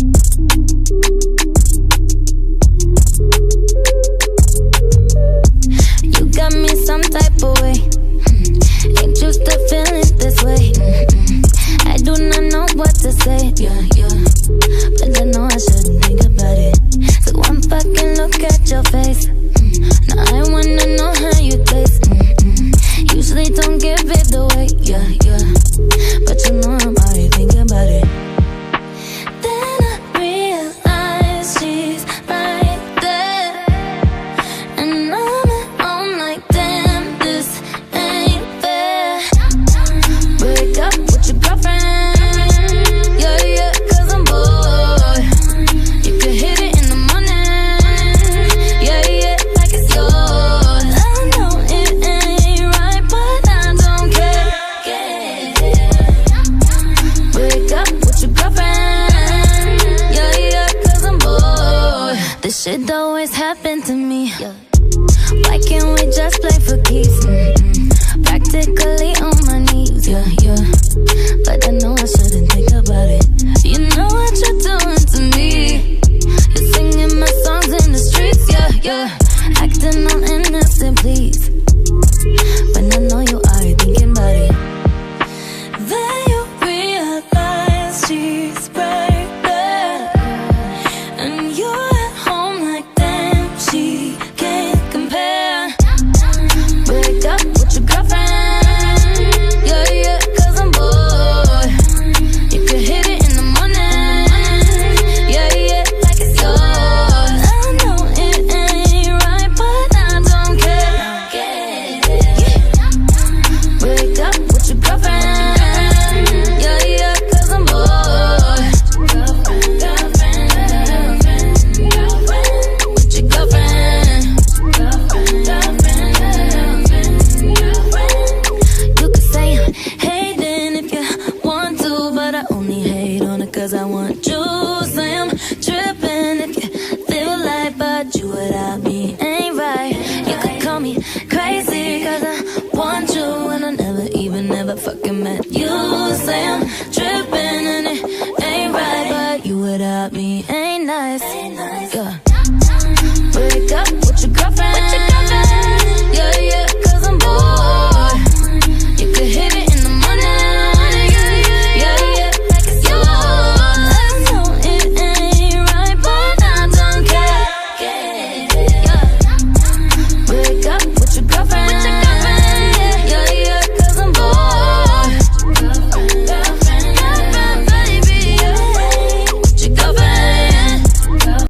You got me some type of way. Ain't used to feeling this way. I do not know what to say. Yeah. But I know I shouldn't think about it. So one fucking look at your face. Now I wanna know how you taste. Usually don't give it away. Yeah. But you know I'm already thinking about it. Then I realize she's right there, and I'm at home like, damn, this ain't fair. Break up with your girlfriend, yeah, cause I'm bored. You can hit it in the morning, yeah, like it's yours. I know it ain't right, but I don't care. Break up with your girlfriend, yeah, cause I'm bored. This shit always happen to me. Why can't we just play for keeps? Practically on my knees, yeah. But I know I shouldn't think about it. You know what you're doing to me. You're singing my songs in the streets, yeah. Acting all innocent, please. When I know you are thinking about it. Then you realize she's right there, and you're at home like, damn, she can't compare. Break up with your girlfriend, yeah, cause I'm bored. You can hit it in the morning, yeah, like it's yours. I know it ain't right, but I don't care. Break up with your girlfriend, yeah, cause I'm bored. With your girlfriend. You could say I'm hating if you want to, but I only hate on it cause I want you. Say I'm tripping if you feel like, but you without me ain't right. You could call me crazy cause I want you, and I never fucking met you. Say I'm tripping and it ain't right, but you without me ain't nice. Yeah. Break up with your girlfriend,